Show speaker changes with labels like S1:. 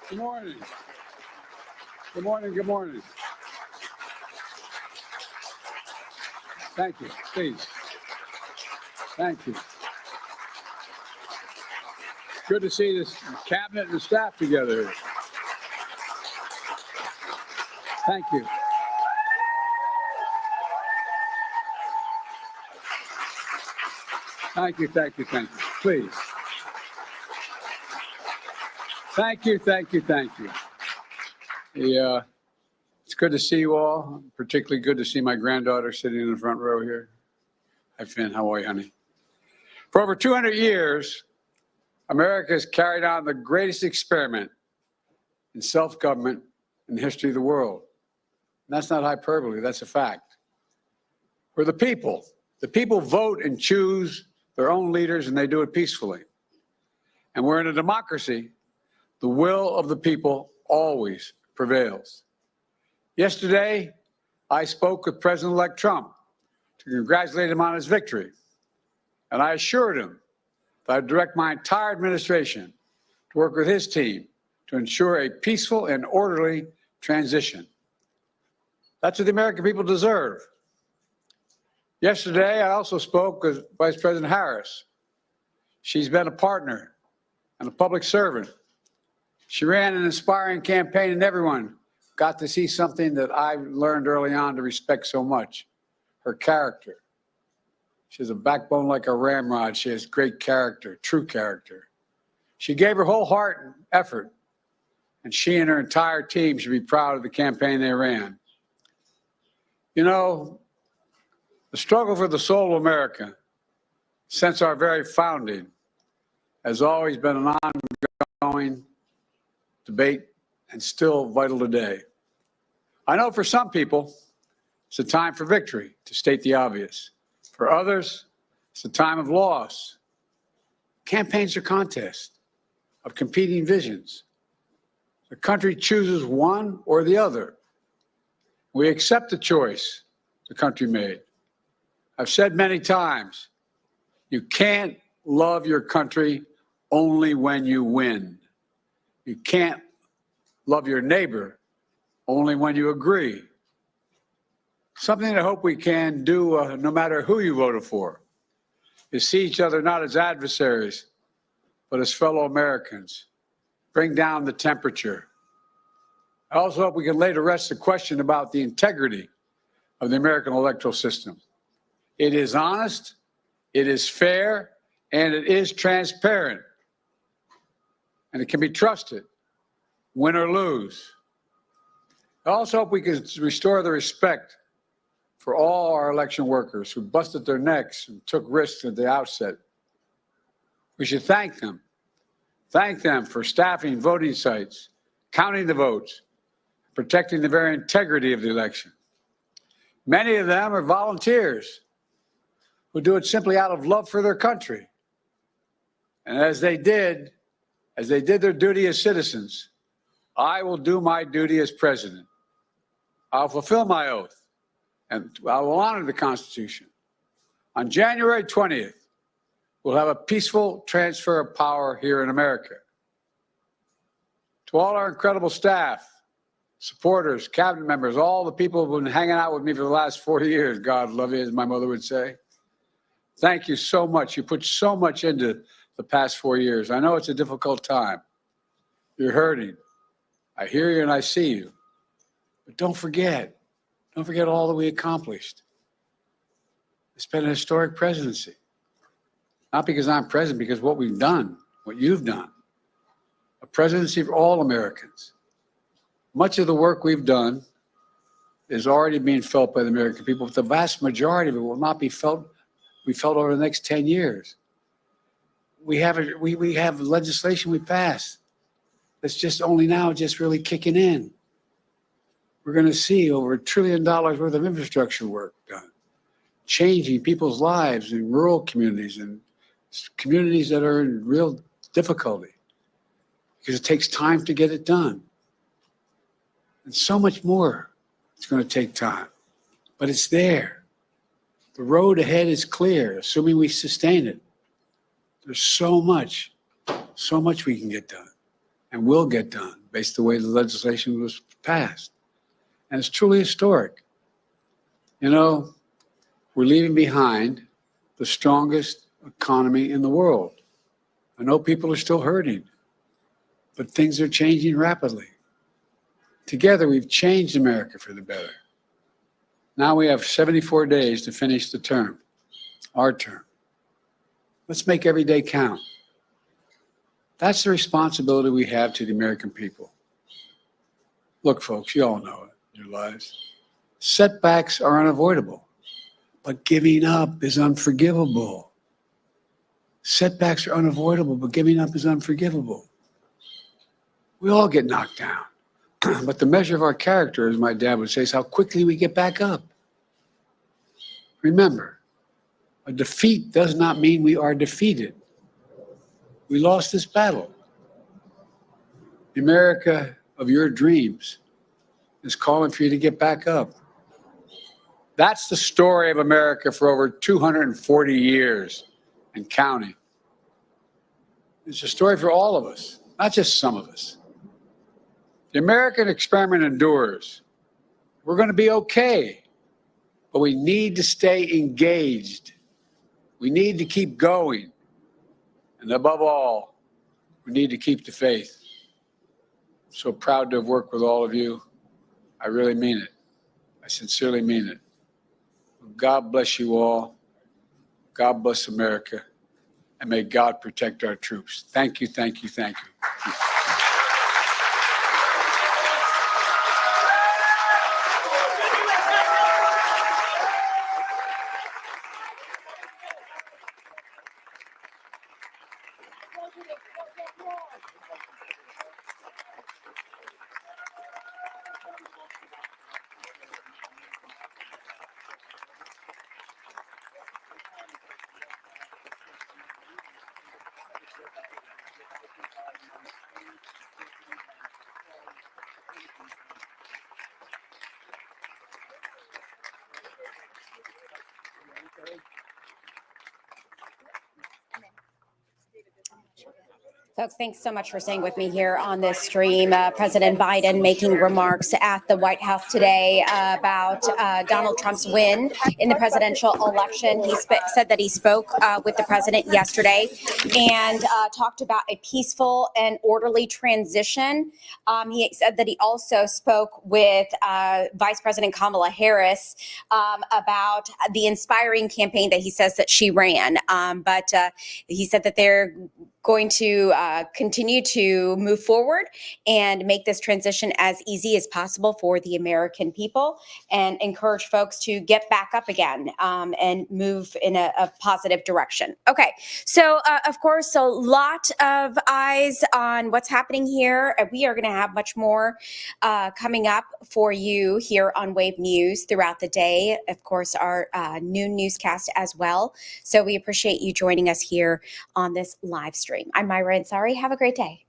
S1: Good morning. Good morning. Good morning. Thank you. Please. Thank you. Good to see this cabinet and the staff together. Thank you. Thank you, thank you, thank you. Please. Thank you, thank you, thank you. It's good to see you all. Particularly good to see my granddaughter sitting in the front row here. Hi, Finn. How are you, honey? For over 200 years, America has carried on the greatest experiment in self-government in the history of the world. And that's not hyperbole, that's a fact. We're the people. The people vote and choose their own leaders, and they do it peacefully. And we're in a democracy. The will of the people always prevails. Yesterday, I spoke with President-elect Trump to congratulate him on his victory. And I assured him that I'd direct my entire administration to work with his team to ensure a peaceful and orderly transition. That's what the American people deserve. Yesterday, I also spoke with Vice President Harris. She's been a partner and a public servant. She ran an inspiring campaign, and everyone got to see something that I learned early on to respect so much, her character. She has a backbone like a ramrod. She has great character, true character. She gave her whole heart and effort, and she and her entire team should be proud of the campaign they ran. You know, the struggle for the soul of America since our very founding has always been an ongoing debate and still vital today. I know for some people, it's a time for victory, to state the obvious. For others, it's a time of loss. Campaigns are contests of competing visions. The country chooses one or the other. We accept the choice the country made. I've said many times, you can't love your country only when you win. You can't love your neighbor only when you agree. Something I hope we can do, no matter who you voted for, is see each other not as adversaries, but as fellow Americans. Bring down the temperature. I also hope we can lay to rest the question about the integrity of the American electoral system. It is honest, it is fair, and it is transparent. And it can be trusted, win or lose. I also hope we can restore the respect for all our election workers who busted their necks and took risks at the outset. We should thank them. Thank them for staffing voting sites, counting the votes, protecting the very integrity of the election. Many of them are volunteers who do it simply out of love for their country. And as they did their duty as citizens, I will do my duty as president. I'll fulfill my oath, and I will honor the Constitution. On January 20th, we'll have a peaceful transfer of power here in America. To all our incredible staff, supporters, cabinet members, all the people who've been hanging out with me for the last 40 years, God love you, as my mother would say. Thank you so much. You put so much into the past 4 years. I know it's a difficult time. You're hurting. I hear you and I see you. But don't forget all that we accomplished. It's been a historic presidency. Not because I'm president, because what we've done, what you've done. A presidency for all Americans. Much of the work we've done is already being felt by the American people, but the vast majority of it will not be felt over the next 10 years. We have legislation we passed that's just only now just really kicking in. We're going to see over $1 trillion worth of infrastructure work done, changing people's lives in rural communities and communities that are in real difficulty because it takes time to get it done. And so much more. It's going to take time, but it's there. The road ahead is clear, assuming we sustain it. There's so much we can get done and will get done. based on the way the legislation was passed. And it's truly historic. You know, we're leaving behind the strongest economy in the world. I know people are still hurting, but things are changing rapidly. Together, we've changed America for the better. Now we have 74 days to finish the term, our term. Let's make every day count. That's the responsibility we have to the American people. Look, folks, you all know it in your lives. Setbacks are unavoidable, but giving up is unforgivable. Setbacks are unavoidable, but giving up is unforgivable. We all get knocked down. But the measure of our character, as my dad would say, is how quickly we get back up. Remember, a defeat does not mean we are defeated. We lost this battle. The America of your dreams is calling for you to get back up. That's the story of America for over 240 years and counting. It's a story for all of us, not just some of us. The American experiment endures. We're going to be okay, but we need to stay engaged. We need to keep going. And above all, we need to keep the faith. I'm so proud to have worked with all of you. I really mean it. I sincerely mean it. God bless you all. God bless America. And may God protect our troops. Thank you, thank you, thank you.
S2: Folks, thanks so much for staying with me here on this stream. President Biden making remarks at the White House today about Donald Trump's win in the presidential election. He said that he spoke with the president yesterday and talked about a peaceful and orderly transition. He said that he also spoke with Vice President Kamala Harris about the inspiring campaign that he says that she ran. But he said that they're going to continue to move forward and make this transition as easy as possible for the American people and encourage folks to get back up again and move in a positive direction. Okay, so of course, a lot of eyes on what's happening here. We are going to have much more coming up for you here on Wave News throughout the day. Of course, our noon newscast as well. So we appreciate you joining us here on this live stream. I'm Myra Ansari. Have a great day.